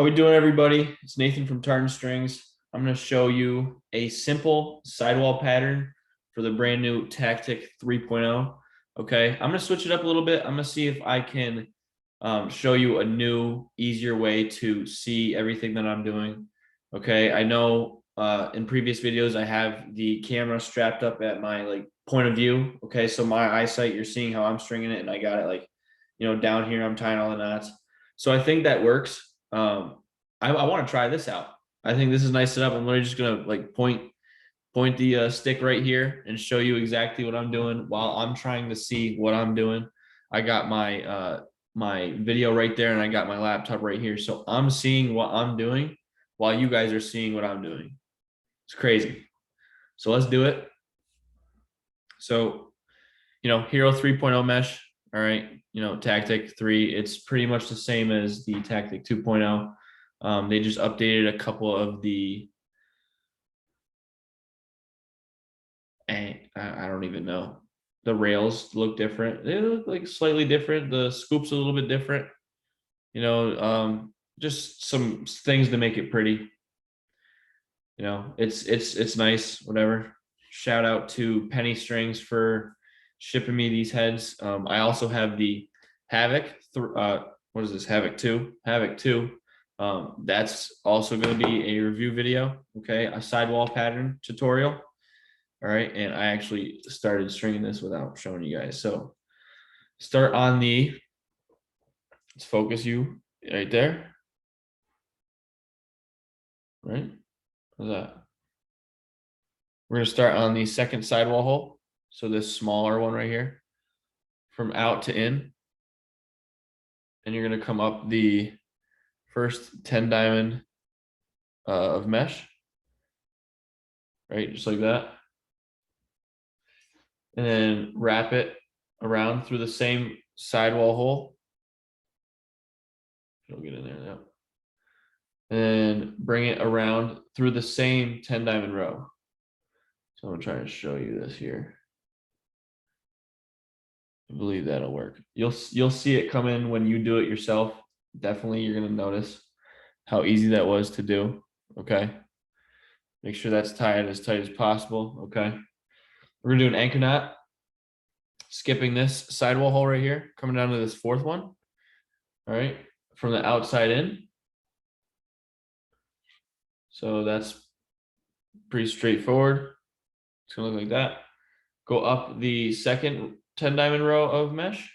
How we doing, everybody? It's Nathan from Tartan Strings. I'm going to show you a simple sidewall pattern for the brand new Tactik 3.0. Okay, I'm going to switch it up a little bit. I'm going to see if I can show you a new, easier way to see everything that I'm doing. Okay, I know in previous videos I have the camera strapped up at my point of view. Okay, so my eyesight, you're seeing how I'm stringing it, and I got it down here. I'm tying all the knots. So I think that works. I want to try this out. I think this is nice setup. I'm literally just gonna point the stick right here and show you exactly what I'm doing while I'm trying to see what I'm doing. I got my video right there, and I got my laptop right here, so I'm seeing what I'm doing while you guys are seeing what I'm doing. It's crazy. So let's do it. So Hero 3.0 mesh. All right, Tactik 3, it's pretty much the same as the Tactik 2.0. They just updated a couple of the, I don't even know. The rails look different. They look like slightly different. The scoop's a little bit different. Just some things to make it pretty. It's nice, whatever. Shout out to Penny Strings for shipping me these heads. I also have the Havoc. What is this? Havoc 2. Havoc 2. That's also going to be a review video. Okay, a sidewall pattern tutorial. All right, and I actually started stringing this without showing you guys. So start on the. Let's focus you right there. Right. How's that? We're going to start on the second sidewall hole. So this smaller one right here, from out to in. And you're going to come up the first 10 diamond of mesh. Right, just like that. And then wrap it around through the same sidewall hole. It'll get in there now. And bring it around through the same 10 diamond row. So I'm trying to show you this here. I believe that'll work. You'll see it come in when you do it yourself. Definitely, you're gonna notice how easy that was to do. Okay. Make sure that's tied as tight as possible. Okay. We're gonna do an anchor knot. Skipping this sidewall hole right here, coming down to this fourth one. All right, from the outside in. So that's pretty straightforward. It's gonna look like that. Go up the second 10 diamond row of mesh,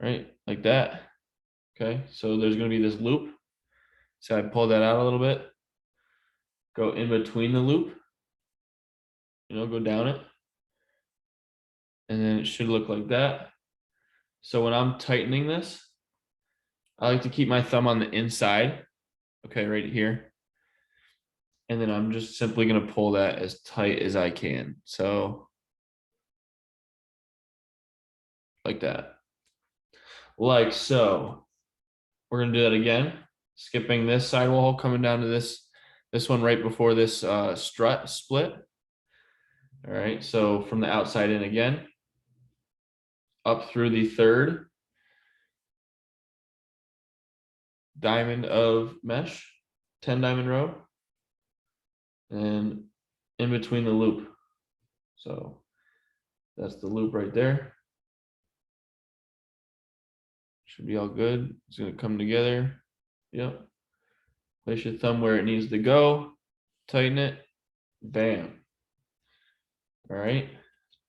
right? Like that. Okay, so there's gonna be this loop. So I pull that out a little bit. Go in between the loop, go down it. And then it should look like that. So when I'm tightening this, I like to keep my thumb on the inside. Okay, right here. And then I'm just simply going to pull that as tight as I can. So like that. Like so. We're going to do that again. Skipping this sidewall hole, coming down to this one right before this strut split. All right, so from the outside in again, up through the third diamond of mesh, 10 diamond row, and in between the loop. So that's the loop right there. Should be all good. It's going to come together. Yep. Place your thumb where it needs to go. Tighten it. Bam. All right.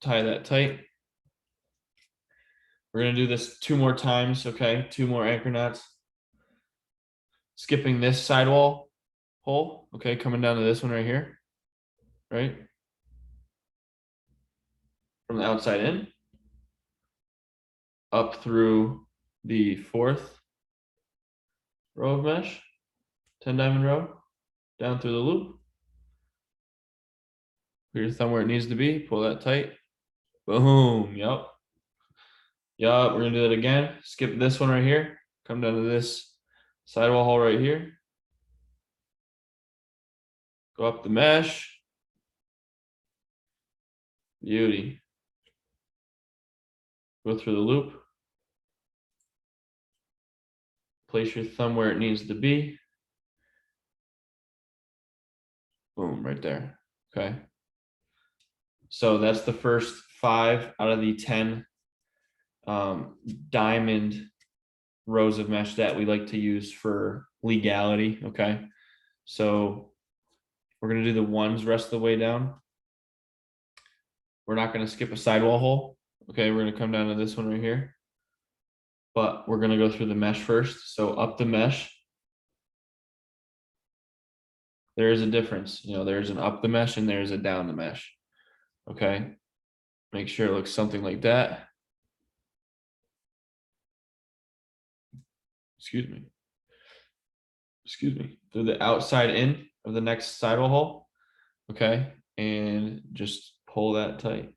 Tie that tight. We're going to do this 2 more times. Okay. 2 more anchor knots. Skipping this sidewall hole. Okay. Coming down to this one right here. Right. From the outside in. Up through the fourth row of mesh. 10 diamond row. Down through the loop. Put your thumb where it needs to be. Pull that tight. Boom. Yep. Yup. We're going to do that again. Skip this one right here. Come down to this sidewall hole right here. Go up the mesh. Beauty. Go through the loop. place your thumb where it needs to be. Boom, right there. Okay. So that's the first 5 out of the 10 diamond rows of mesh that we like to use for legality. Okay. So we're going to do the ones rest of the way down. We're not going to skip a sidewall hole. Okay. We're going to come down to this one right here, but we're going to go through the mesh first. So up the mesh, there is a difference. You know, there's an up the mesh and there's a down the mesh. Okay. Make sure it looks something like that. Excuse me, through the outside in of the next sidewall hole. Okay. And just pull that tight.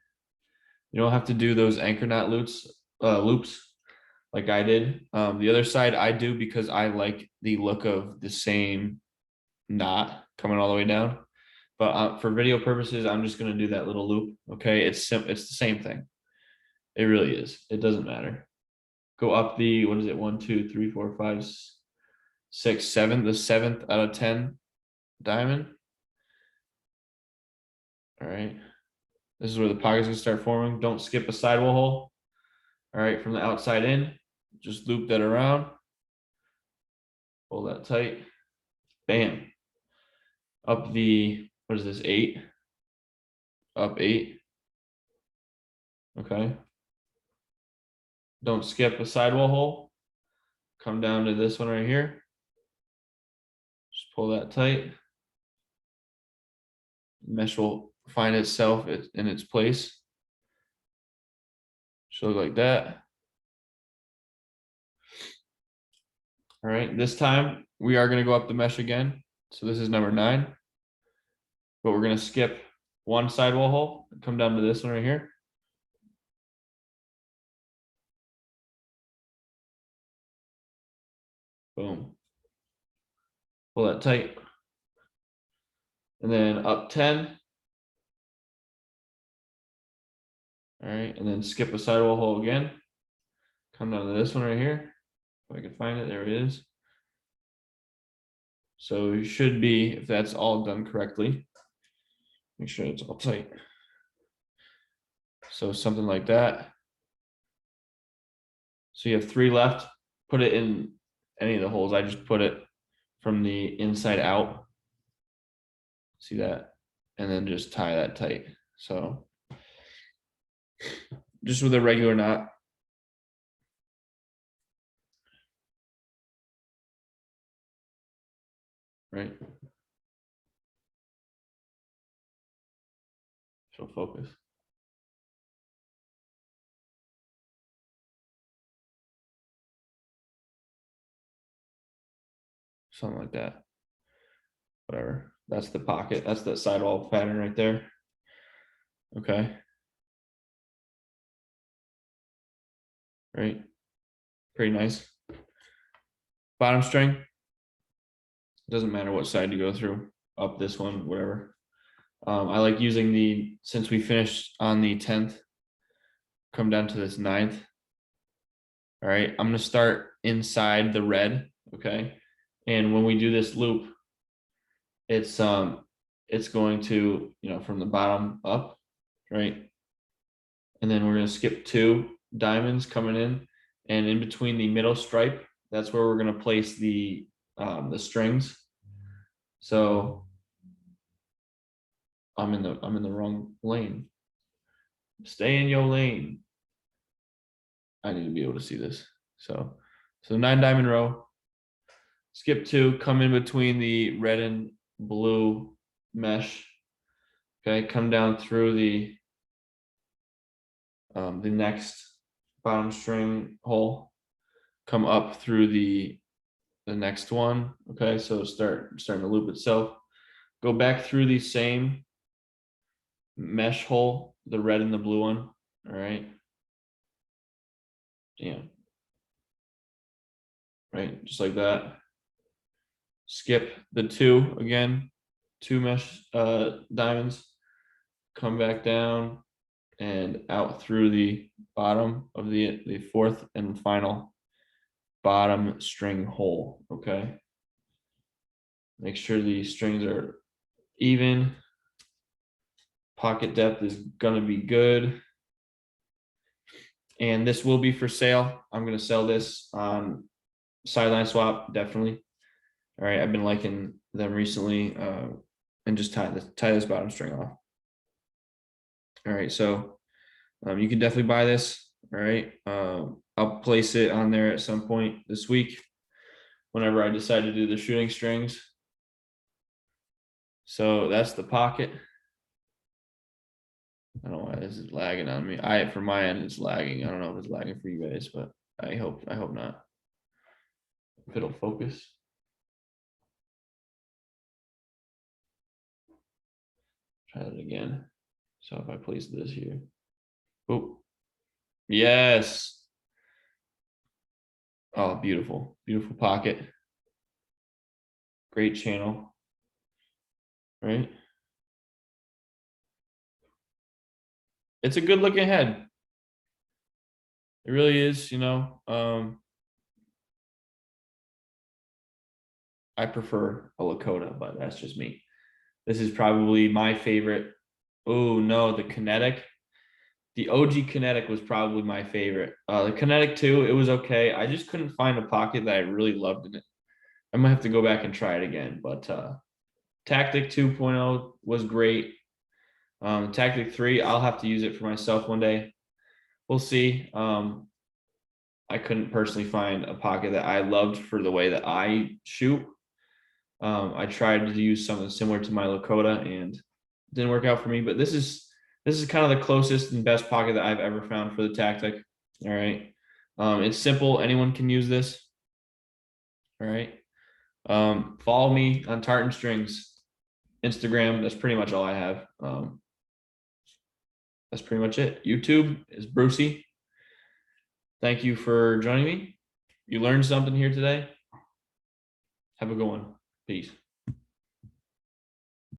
You don't have to do those anchor knot loops like I did. The other side I do because I like the look of the same knot coming all the way down. But for video purposes, I'm just going to do that little loop. Okay. It's the same thing. It really is. It doesn't matter. Go up the, what is it? 1, 2, 3, 4, 5, 6, 7, the 7th out of 10 diamond. All right. This is where the pocket's gonna start forming. Don't skip a sidewall hole. All right, from the outside in, just loop that around. Pull that tight. Bam. Up the, what is this, 8? Up 8. Okay. Don't skip a sidewall hole. Come down to this one right here. Just pull that tight. Mesh will find itself in its place. Should look like that. All right, this time we are going to go up the mesh again. So this is number 9. But we're going to skip one sidewall hole and come down to this one right here. Boom. Pull that tight. And then up 10. All right, and then skip a sidewall hole again. Come down to this one right here. If I can find it, there it is. So you should be, if that's all done correctly, make sure it's all tight. So something like that. So you have 3 left. Put it in any of the holes. I just put it from the inside out. See that? And then just tie that tight. So just with a regular knot. Right? So focus. Something like that. Whatever. That's the pocket. That's the sidewall pattern right there. Okay. Right. Pretty nice. Bottom string. Doesn't matter what side you go through. Up this one, whatever. I like using the, since we finished on the 10th, come down to this 9th. All right. I'm going to start inside the red. Okay. And when we do this loop, it's going to, you know, from the bottom up, right? And then we're going to skip 2 diamonds coming in, and in between the middle stripe, that's where we're going to place the strings. So I'm in the wrong lane. Stay in your lane. I need to be able to see this. So 9 diamond row, skip 2, come in between the red and blue mesh. Okay, come down through the next bottom string hole, come up through the next one. Okay, so starting to loop itself. Go back through the same mesh hole, the red and the blue one. All right. Yeah. Right, just like that. Skip the 2 again, 2 mesh diamonds. Come back down and out through the bottom of the 4th and final bottom string hole. Okay. Make sure the strings are even. Pocket depth is going to be good. And this will be for sale. I'm going to sell this on Sideline Swap, definitely. All right. I've been liking them recently. And just tie this bottom string off. All right. So you can definitely buy this. All right. I'll place it on there at some point this week whenever I decide to do the shooting strings. So that's the pocket. I don't know why this is lagging on me. For my end, it's lagging. I don't know if it's lagging for you guys, but I hope not. If it'll focus. Try that again. So if I place this here. Oh, yes. Oh, beautiful. Beautiful pocket. Great channel. Right? It's a good looking head. It really is, I prefer a Lakota, but that's just me. This is probably my favorite. Oh no, the Kinetic. The OG Kinetic was probably my favorite. The Kinetic 2, it was okay. I just couldn't find a pocket that I really loved in it. I might have to go back and try it again, but Tactik 2.0 was great. Tactic 3, I'll have to use it for myself one day. We'll see. I couldn't personally find a pocket that I loved for the way that I shoot. I tried to use something similar to my Lakota and it didn't work out for me, but this is kind of the closest and best pocket that I've ever found for the Tactic. All right. It's simple. Anyone can use this. All right. Follow me on Tartan Strings, Instagram. That's pretty much all I have. That's pretty much it. YouTube is Brucey. Thank you for joining me. You learned something here today. Have a good one. Peace.